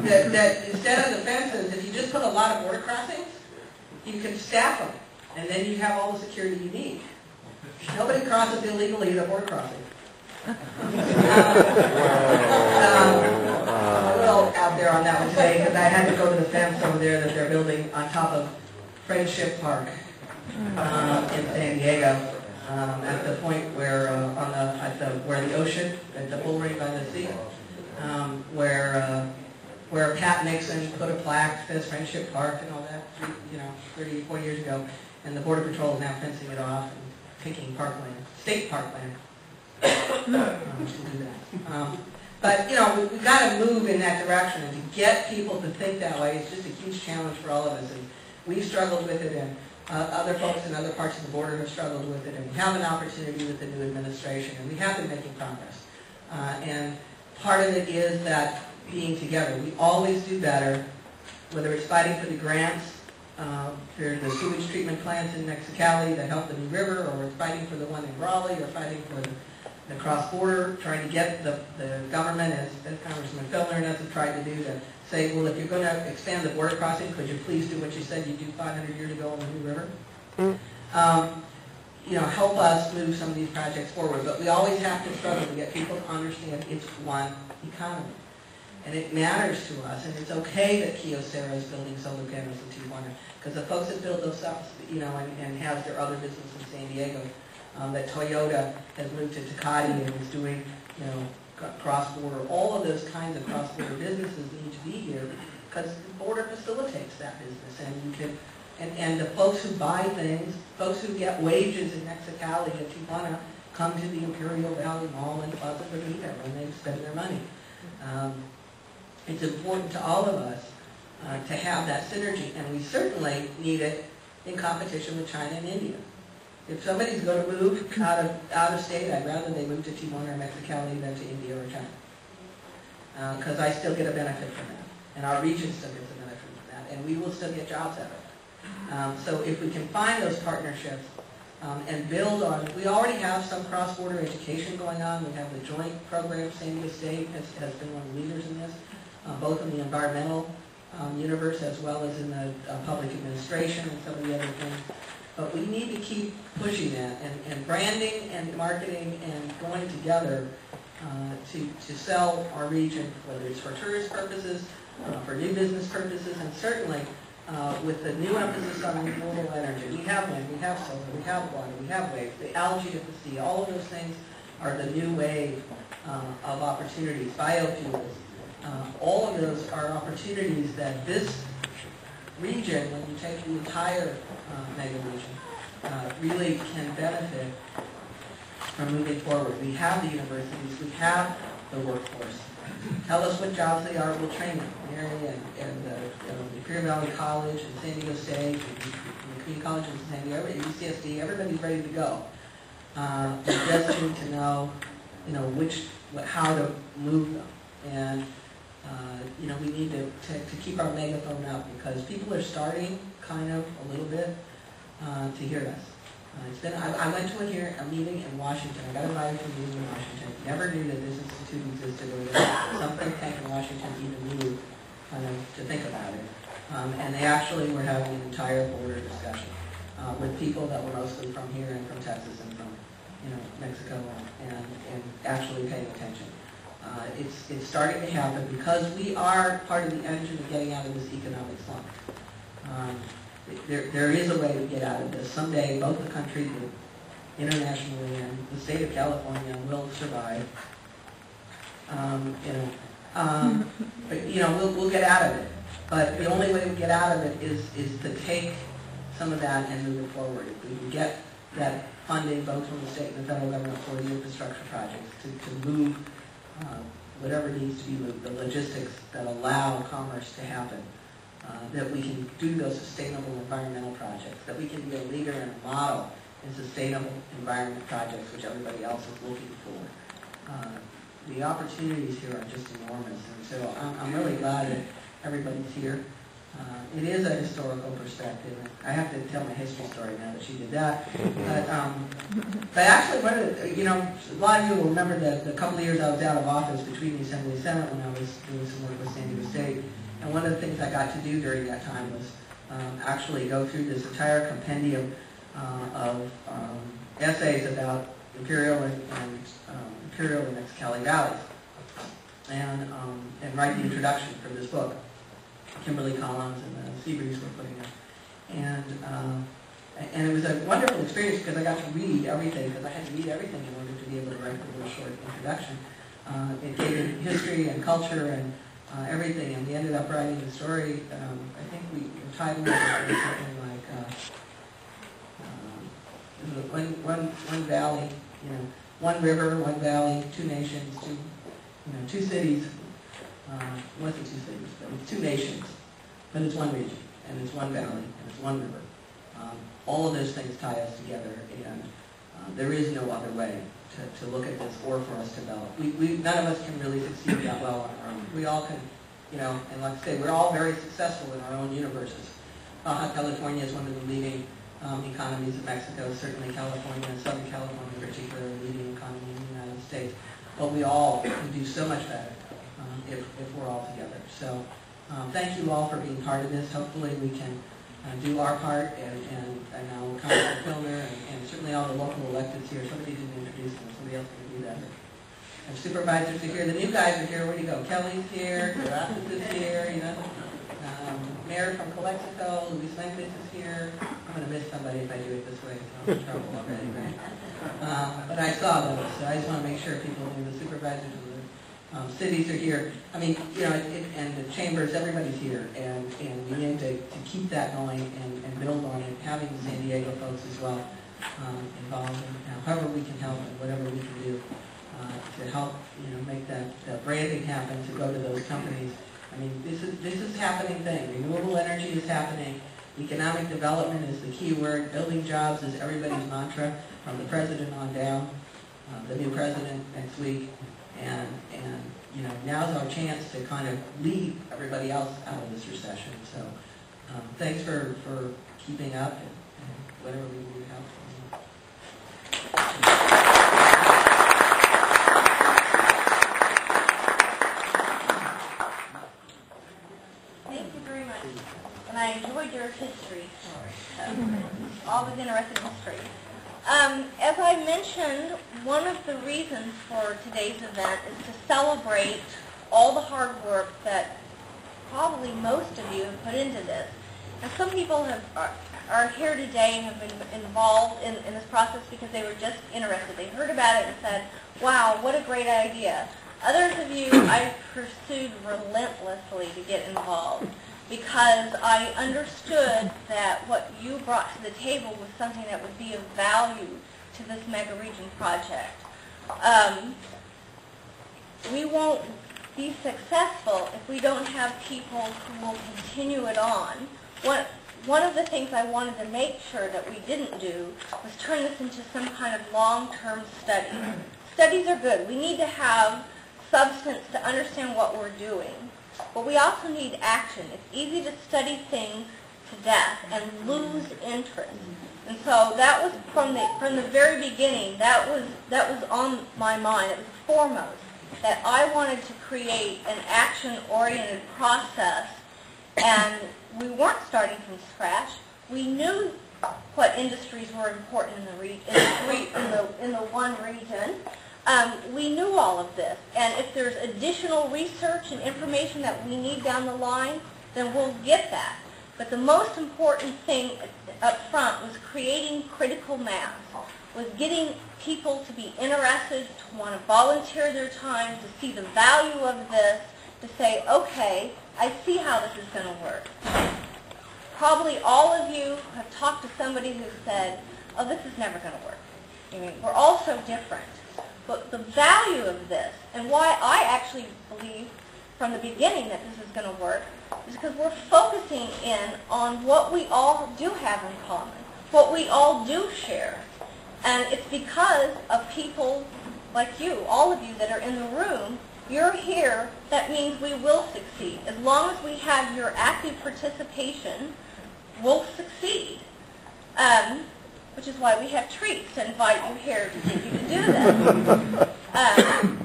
That instead of the fences, if you just put a lot of border crossings, you can staff them, and then you have all the security you need. Nobody crosses illegally at a border crossing. I'm a little out there on that one today because I had to go to the fence over there that they're building on top of Friendship Park in San Diego, at the point where where the ocean, at the Bullring by the sea, where Pat Nixon put a plaque that says Friendship Park and all that, 30, 40 years ago, and the Border Patrol is now fencing it off and taking parkland, state parkland. We should do that. But we've got to move in that direction, and to get people to think that way is just a huge challenge for all of us. And we've struggled with it, and other folks in other parts of the border have struggled with it, and we have an opportunity with the new administration, and we have been making progress. And part of it is that being together. We always do better, whether it's fighting for the grants, for the sewage treatment plants in Mexicali that help the New River, or it's fighting for the one in Raleigh, or fighting for the cross-border, trying to get the government, as Congressman Fellner and us have tried to do, to say, well, if you're going to expand the border crossing, could you please do what you said you'd do 500 years ago on the New River? Help us move some of these projects forward. But we always have to struggle to get people to understand it's one economy. And it matters to us, and it's okay that Kyocera is building solar panels in Tijuana, because the folks that build those stuff, and has their other business in San Diego, that Toyota has moved to Tecate and is doing, cross-border. All of those kinds of cross-border businesses need to be here because the border facilitates that business, and you can, and the folks who buy things, folks who get wages in Mexicali and Tijuana, come to the Imperial Valley Mall and Plaza Bonita when they spend their money. It's important to all of us to have that synergy, and we certainly need it in competition with China and India. If somebody's going to move out of state, I'd rather they move to Tijuana or Mexicali than to India or China, because I still get a benefit from that, and our region still gets a benefit from that, and we will still get jobs out of it. So if we can find those partnerships and build on, we already have some cross-border education going on. We have the joint program. San Diego State has been one of the leaders in this, both in the environmental universe as well as in the public administration and some of the other things. But we need to keep pushing that, and branding and marketing and going together to sell our region, whether it's for tourist purposes, for new business purposes, and certainly with the new emphasis on renewable energy. We have wind, we have solar, we have water, we have waves, the algae at the sea. All of those things are the new wave of opportunities. Biofuels. All of those are opportunities that this region, when you take the entire mega region, really can benefit from moving forward. We have the universities, we have the workforce. Tell us what jobs they are, we'll train them. Mary and Imperial Valley College and San Diego State, and the community colleges in San Diego, UCSD, everybody's ready to go. We just need to know, how to move them. And we need to keep our megaphone out, because people are starting kind of a little bit to hear us. I went to a meeting in Washington. I got invited to a meeting in Washington. Never knew that this institute existed, or that some think tank in Washington even knew to think about it. And they actually were having an entire border discussion with people that were mostly from here and from Texas and from Mexico, and actually paying attention. It's starting to happen because we are part of the engine of getting out of this economic slump. There is a way to get out of this. Someday, both the country, internationally, and the state of California will survive. But we'll get out of it. But the only way we get out of it is to take some of that and move it forward. If we can get that funding, both from the state and the federal government, for the infrastructure projects to move whatever needs to be moved, the logistics that allow commerce to happen, that we can do those sustainable environmental projects, that we can be a leader and a model in sustainable environment projects, which everybody else is looking for. The opportunities here are just enormous, and so I'm really glad that everybody's here. It is a historical perspective. I have to tell my history story now that she did that. But actually, a lot of you will remember that the couple of years I was out of office between the Assembly and Senate when I was doing some work with San Diego State. And one of the things I got to do during that time was actually go through this entire compendium of essays about Imperial and Mexicali valleys, and write the introduction for this book. Kimberly Collins and the Seabreeze were putting it, and it was a wonderful experience because I got to read everything, because I had to read everything in order to be able to write the little short introduction. It gave me history and culture and everything, and we ended up writing the story. I think we titled it something like one valley, one river, one valley, two nations, two cities. Wasn't two cities, but it's two nations, but it's one region, and it's one valley, and it's one river. All of those things tie us together, and there is no other way to look at this or for us to develop. None of us can really succeed that well on our own. We all can, and like I say, we're all very successful in our own universes. California is one of the leading economies of Mexico, certainly California, Southern California in particular, a leading economy in the United States. But we all can do so much better if we're all together. So thank you all for being part of this. Hopefully we can do our part, and now Congressman Filner and certainly all the local electeds here. Somebody didn't introduce them, somebody else can do that. And supervisors are here. The new guys are here. Where do you go? Kelly's here. Caracas is here. Mayor from Calexico, Luis Fuentes is here. I'm going to miss somebody if I do it this way, so I'm in trouble already, right? But I saw them, so I just want to make sure people knew the supervisors and the cities are here. I mean, and the chambers, everybody's here, and we need to keep that going and build on it, having the San Diego folks as well involved, and however we can help and whatever we can do to help, make that branding happen, to go to those companies. I mean, this is happening thing. Renewable energy is happening. Economic development is the key word. Building jobs is everybody's mantra, from the president on down, the new president next week. And now's our chance to kind of lead everybody else out of this recession. So thanks for keeping up and whatever we need help from. And I enjoyed your history story. Always interested in history. As I mentioned, one of the reasons for today's event is to celebrate all the hard work that probably most of you have put into this. And some people are here today and have been involved in this process because they were just interested. They heard about it and said, wow, what a great idea. Others of you I pursued relentlessly to get involved, because I understood that what you brought to the table was something that would be of value to this mega region project. We won't be successful if we don't have people who will continue it on. One of the things I wanted to make sure that we didn't do was turn this into some kind of long-term study. Studies are good. We need to have substance to understand what we're doing. But we also need action. It's easy to study things to death and lose interest. And so that was from the very beginning, that was on my mind. It was foremost that I wanted to create an action-oriented process, and we weren't starting from scratch. We knew what industries were important in the one region. We knew all of this, and if there's additional research and information that we need down the line, then we'll get that. But the most important thing up front was creating critical mass, was getting people to be interested, to want to volunteer their time, to see the value of this, to say, okay, I see how this is going to work. Probably all of you have talked to somebody who said, oh, this is never going to work. I mean, we're all so different. But the value of this, and why I actually believe from the beginning that this is going to work, is because we're focusing in on what we all do have in common, what we all do share. And it's because of people like you, all of you that are in the room, you're here, that means we will succeed. As long as we have your active participation, we'll succeed. Which is why we have treats to invite you here to get you to do that.